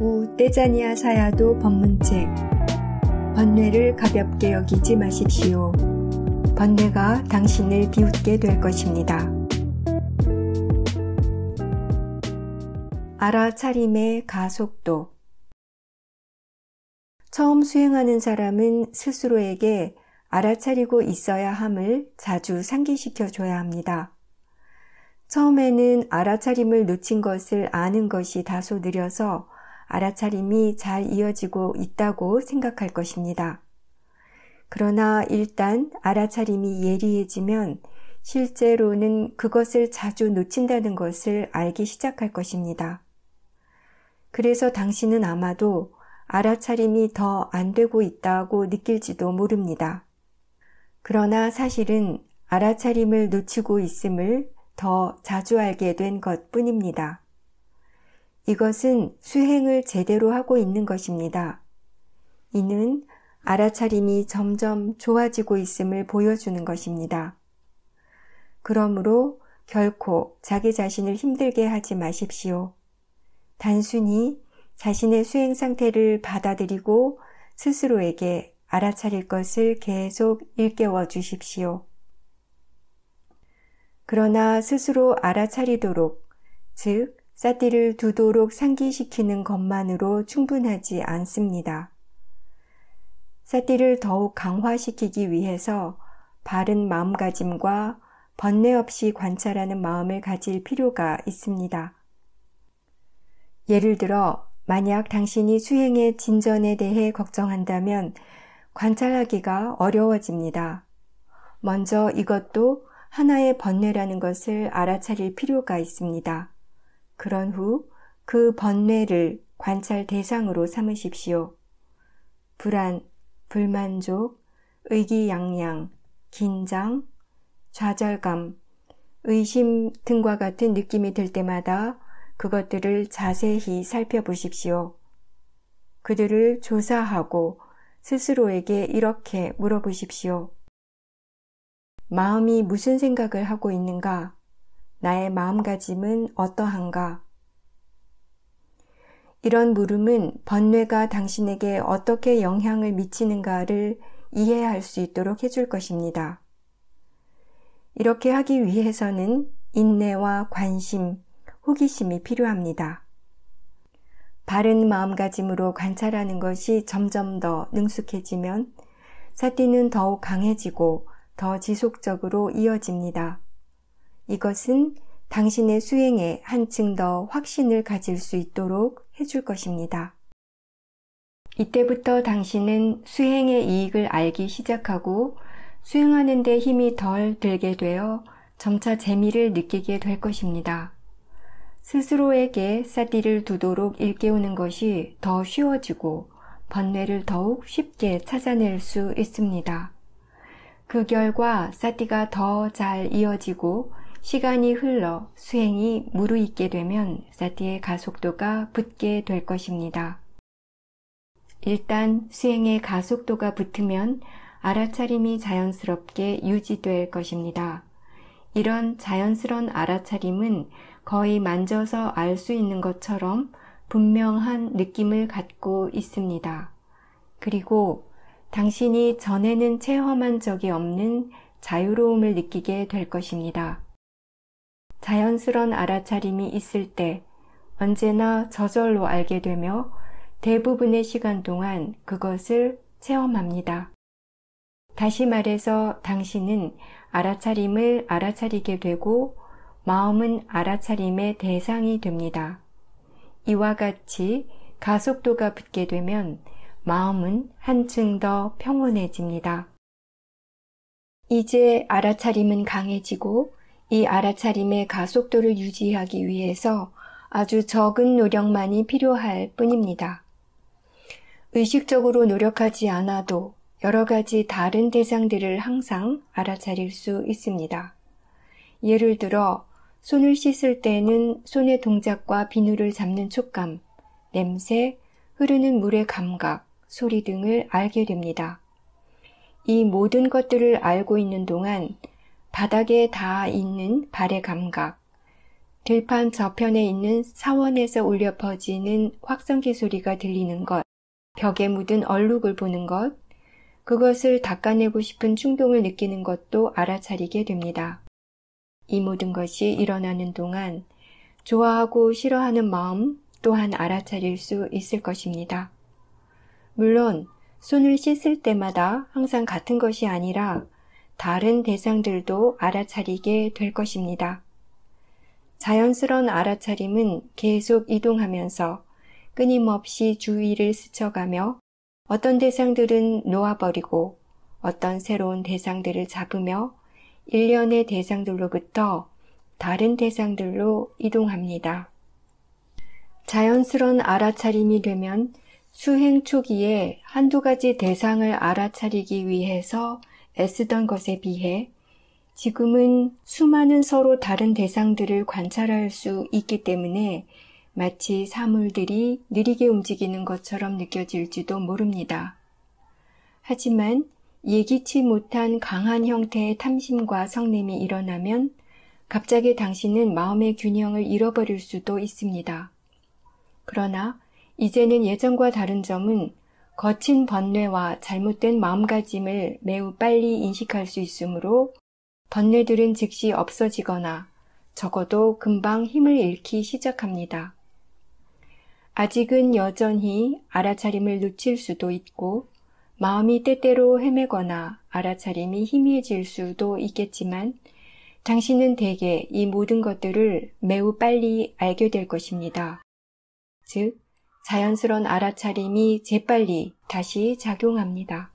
우 떼자니아 사야도 법문책. 번뇌를 가볍게 여기지 마십시오. 번뇌가 당신을 비웃게 될 것입니다. 알아차림의 가속도. 처음 수행하는 사람은 스스로에게 알아차리고 있어야 함을 자주 상기시켜 줘야 합니다. 처음에는 알아차림을 놓친 것을 아는 것이 다소 느려서 알아차림이 잘 이어지고 있다고 생각할 것입니다. 그러나 일단 알아차림이 예리해지면 실제로는 그것을 자주 놓친다는 것을 알기 시작할 것입니다. 그래서 당신은 아마도 알아차림이 더 안 되고 있다고 느낄지도 모릅니다. 그러나 사실은 알아차림을 놓치고 있음을 더 자주 알게 된 것뿐입니다. 이것은 수행을 제대로 하고 있는 것입니다. 이는 알아차림이 점점 좋아지고 있음을 보여주는 것입니다. 그러므로 결코 자기 자신을 힘들게 하지 마십시오. 단순히 자신의 수행 상태를 받아들이고 스스로에게 알아차릴 것을 계속 일깨워 주십시오. 그러나 스스로 알아차리도록, 즉 사띠를 두도록 상기시키는 것만으로 충분하지 않습니다. 사띠를 더욱 강화시키기 위해서 바른 마음가짐과 번뇌 없이 관찰하는 마음을 가질 필요가 있습니다. 예를 들어 만약 당신이 수행의 진전에 대해 걱정한다면 관찰하기가 어려워집니다. 먼저 이것도 하나의 번뇌라는 것을 알아차릴 필요가 있습니다. 그런 후 그 번뇌를 관찰 대상으로 삼으십시오. 불안, 불만족, 의기양양, 긴장, 좌절감, 의심 등과 같은 느낌이 들 때마다 그것들을 자세히 살펴보십시오. 그들을 조사하고 스스로에게 이렇게 물어보십시오. 마음이 무슨 생각을 하고 있는가? 나의 마음가짐은 어떠한가? 이런 물음은 번뇌가 당신에게 어떻게 영향을 미치는가를 이해할 수 있도록 해줄 것입니다. 이렇게 하기 위해서는 인내와 관심, 호기심이 필요합니다. 바른 마음가짐으로 관찰하는 것이 점점 더 능숙해지면 사띠는 더욱 강해지고 더 지속적으로 이어집니다. 이것은 당신의 수행에 한층 더 확신을 가질 수 있도록 해줄 것입니다. 이때부터 당신은 수행의 이익을 알기 시작하고 수행하는 데 힘이 덜 들게 되어 점차 재미를 느끼게 될 것입니다. 스스로에게 사띠를 두도록 일깨우는 것이 더 쉬워지고 번뇌를 더욱 쉽게 찾아낼 수 있습니다. 그 결과 사띠가 더 잘 이어지고 시간이 흘러 수행이 무르익게 되면 사띠의 가속도가 붙게 될 것입니다. 일단 수행의 가속도가 붙으면 알아차림이 자연스럽게 유지될 것입니다. 이런 자연스러운 알아차림은 거의 만져서 알 수 있는 것처럼 분명한 느낌을 갖고 있습니다. 그리고 당신이 전에는 체험한 적이 없는 자유로움을 느끼게 될 것입니다. 자연스러운 알아차림이 있을 때 언제나 저절로 알게 되며 대부분의 시간 동안 그것을 체험합니다. 다시 말해서 당신은 알아차림을 알아차리게 되고 마음은 알아차림의 대상이 됩니다. 이와 같이 가속도가 붙게 되면 마음은 한층 더 평온해집니다. 이제 알아차림은 강해지고 이 알아차림의 가속도를 유지하기 위해서 아주 적은 노력만이 필요할 뿐입니다. 의식적으로 노력하지 않아도 여러 가지 다른 대상들을 항상 알아차릴 수 있습니다. 예를 들어 손을 씻을 때는 손의 동작과 비누를 잡는 촉감, 냄새, 흐르는 물의 감각, 소리 등을 알게 됩니다. 이 모든 것들을 알고 있는 동안 바닥에 닿아 있는 발의 감각, 들판 저편에 있는 사원에서 울려 퍼지는 확성기 소리가 들리는 것, 벽에 묻은 얼룩을 보는 것, 그것을 닦아내고 싶은 충동을 느끼는 것도 알아차리게 됩니다. 이 모든 것이 일어나는 동안 좋아하고 싫어하는 마음 또한 알아차릴 수 있을 것입니다. 물론 손을 씻을 때마다 항상 같은 것이 아니라 다른 대상들도 알아차리게 될 것입니다. 자연스러운 알아차림은 계속 이동하면서 끊임없이 주위를 스쳐가며 어떤 대상들은 놓아버리고 어떤 새로운 대상들을 잡으며 일련의 대상들로부터 다른 대상들로 이동합니다. 자연스러운 알아차림이 되면 수행 초기에 한두 가지 대상을 알아차리기 위해서 애쓰던 것에 비해 지금은 수많은 서로 다른 대상들을 관찰할 수 있기 때문에 마치 사물들이 느리게 움직이는 것처럼 느껴질지도 모릅니다. 하지만 예기치 못한 강한 형태의 탐심과 성냄이 일어나면 갑자기 당신은 마음의 균형을 잃어버릴 수도 있습니다. 그러나 이제는 예전과 다른 점은 거친 번뇌와 잘못된 마음가짐을 매우 빨리 인식할 수 있으므로 번뇌들은 즉시 없어지거나 적어도 금방 힘을 잃기 시작합니다. 아직은 여전히 알아차림을 놓칠 수도 있고 마음이 때때로 헤매거나 알아차림이 희미해질 수도 있겠지만 당신은 대개 이 모든 것들을 매우 빨리 알게 될 것입니다. 즉, 자연스러운 알아차림이 재빨리 다시 작용합니다.